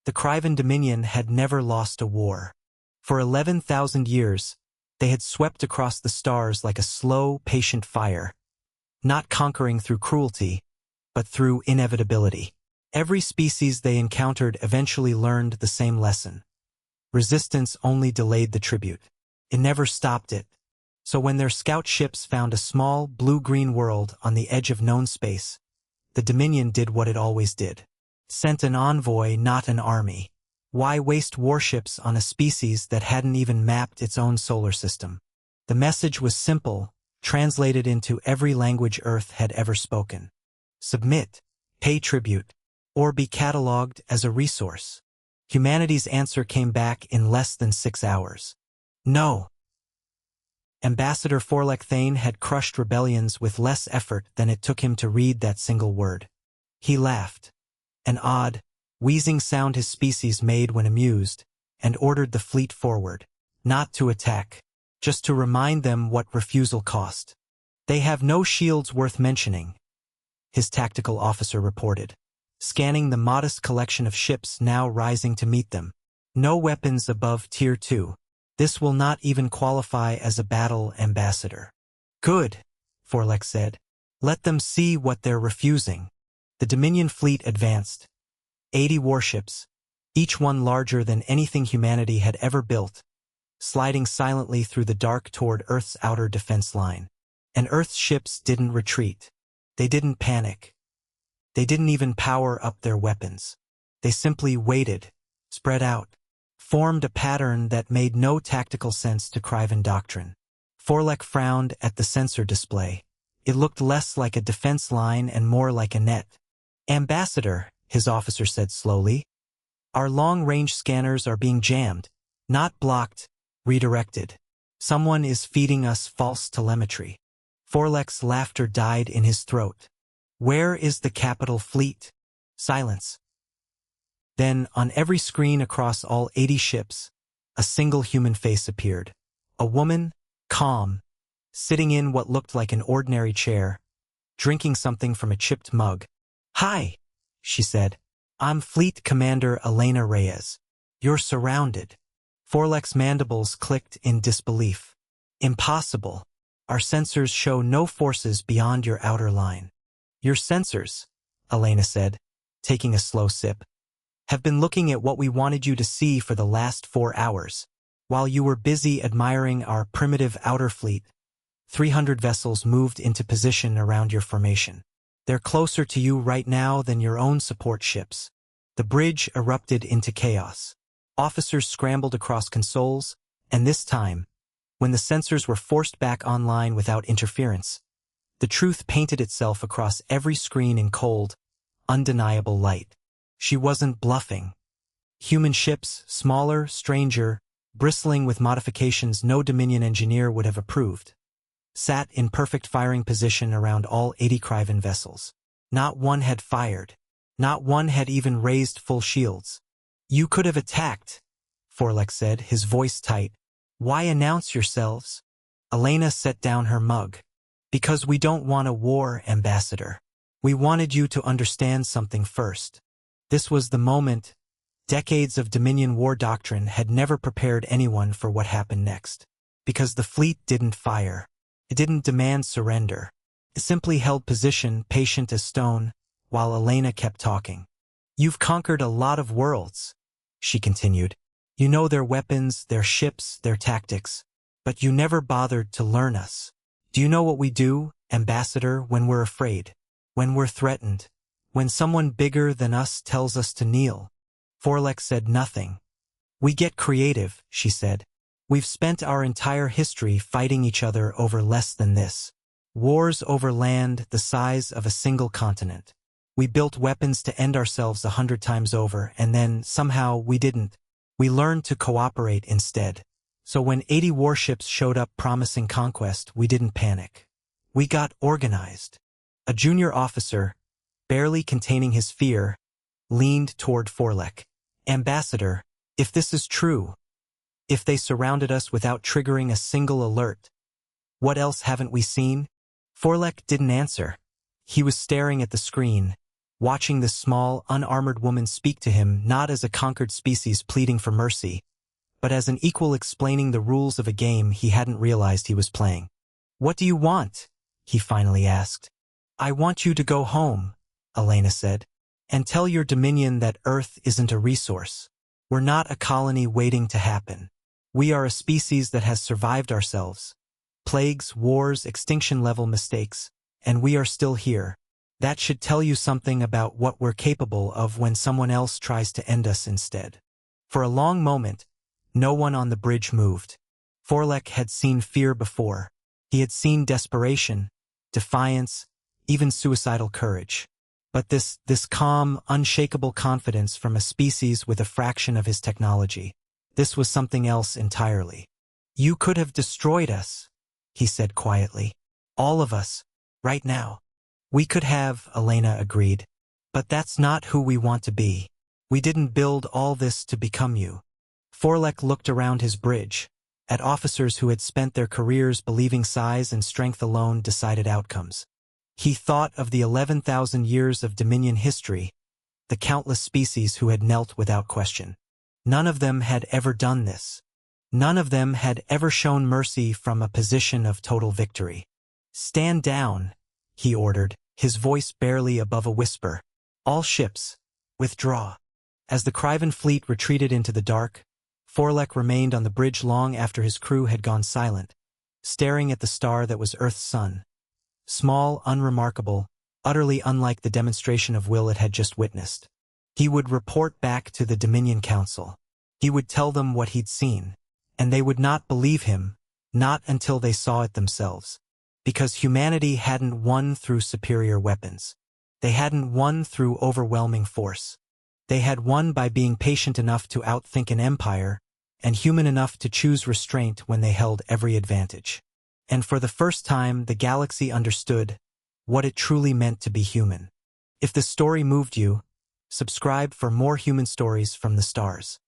The Kryven Dominion had never lost a war. For 11,000 years, they had swept across the stars like a slow, patient fire, not conquering through cruelty, but through inevitability. Every species they encountered eventually learned the same lesson. Resistance only delayed the tribute. It never stopped it. So when their scout ships found a small, blue-green world on the edge of known space, the Dominion did what it always did. Sent an envoy, not an army. Why waste warships on a species that hadn't even mapped its own solar system? The message was simple, translated into every language Earth had ever spoken. Submit, pay tribute, or be catalogued as a resource. Humanity's answer came back in less than 6 hours. No. Ambassador Forlek Thane had crushed rebellions with less effort than it took him to read that single word. He laughed, an odd, wheezing sound his species made when amused, and ordered the fleet forward, not to attack, just to remind them what refusal cost. They have no shields worth mentioning, his tactical officer reported, scanning the modest collection of ships now rising to meet them. No weapons above Tier 2. This will not even qualify as a battle ambassador. Good, Forlek said. Let them see what they're refusing. The Dominion fleet advanced. 80 warships, each one larger than anything humanity had ever built, sliding silently through the dark toward Earth's outer defense line. And Earth's ships didn't retreat. They didn't panic. They didn't even power up their weapons. They simply waited, spread out, formed a pattern that made no tactical sense to Kryven doctrine. Forlek frowned at the sensor display. It looked less like a defense line and more like a net. Ambassador, his officer said slowly, our long-range scanners are being jammed, not blocked, redirected. Someone is feeding us false telemetry. Forlek's laughter died in his throat. Where is the capital fleet? Silence. Then, on every screen across all 80 ships, a single human face appeared. A woman, calm, sitting in what looked like an ordinary chair, drinking something from a chipped mug. Hi, she said. I'm Fleet Commander Elena Reyes. You're surrounded. Forlek's mandibles clicked in disbelief. Impossible. Our sensors show no forces beyond your outer line. Your sensors, Elena said, taking a slow sip, have been looking at what we wanted you to see for the last 4 hours. While you were busy admiring our primitive outer fleet, 300 vessels moved into position around your formation. They're closer to you right now than your own support ships. The bridge erupted into chaos. Officers scrambled across consoles, and this time, when the sensors were forced back online without interference, the truth painted itself across every screen in cold, undeniable light. She wasn't bluffing. Human ships, smaller, stranger, bristling with modifications no Dominion engineer would have approved, sat in perfect firing position around all 80 Kryven vessels. Not one had fired. Not one had even raised full shields. You could have attacked, Forlek said, his voice tight. Why announce yourselves? Elena set down her mug. Because we don't want a war, Ambassador. We wanted you to understand something first. This was the moment. Decades of Dominion war doctrine had never prepared anyone for what happened next. Because the fleet didn't fire. It didn't demand surrender. It simply held position, patient as stone, while Elena kept talking. You've conquered a lot of worlds, she continued. You know their weapons, their ships, their tactics. But you never bothered to learn us. Do you know what we do, Ambassador, when we're afraid? When we're threatened? When someone bigger than us tells us to kneel? Forlek said nothing. We get creative, she said. We've spent our entire history fighting each other over less than this. Wars over land the size of a single continent. We built weapons to end ourselves 100 times over, and then, somehow, we didn't. We learned to cooperate instead. So when 80 warships showed up promising conquest, we didn't panic. We got organized. A junior officer, barely containing his fear, leaned toward Forlek. Ambassador, if this is true, if they surrounded us without triggering a single alert, what else haven't we seen? Forlek didn't answer. He was staring at the screen, watching this small, unarmored woman speak to him not as a conquered species pleading for mercy, but as an equal explaining the rules of a game he hadn't realized he was playing. "What do you want?" he finally asked. "I want you to go home," Elena said, "and tell your Dominion that Earth isn't a resource. We're not a colony waiting to happen. We are a species that has survived ourselves. Plagues, wars, extinction-level mistakes, and we are still here. That should tell you something about what we're capable of when someone else tries to end us instead." For a long moment, no one on the bridge moved. Forlek had seen fear before. He had seen desperation, defiance, even suicidal courage. But this calm, unshakable confidence from a species with a fraction of his technology, this was something else entirely. "You could have destroyed us," he said quietly. "All of us, right now." "We could have," Elena agreed. "But that's not who we want to be. We didn't build all this to become you." Forlek looked around his bridge, at officers who had spent their careers believing size and strength alone decided outcomes. He thought of the 11,000 years of Dominion history, the countless species who had knelt without question. None of them had ever done this. None of them had ever shown mercy from a position of total victory. "Stand down," he ordered, his voice barely above a whisper. "All ships, withdraw." As the Kryven fleet retreated into the dark, Forlek remained on the bridge long after his crew had gone silent, staring at the star that was Earth's sun. Small, unremarkable, utterly unlike the demonstration of will it had just witnessed. He would report back to the Dominion Council. He would tell them what he'd seen, and they would not believe him, not until they saw it themselves. Because humanity hadn't won through superior weapons. They hadn't won through overwhelming force. They had won by being patient enough to outthink an empire, and human enough to choose restraint when they held every advantage. And for the first time, the galaxy understood what it truly meant to be human. If the story moved you, subscribe for more human stories from the stars.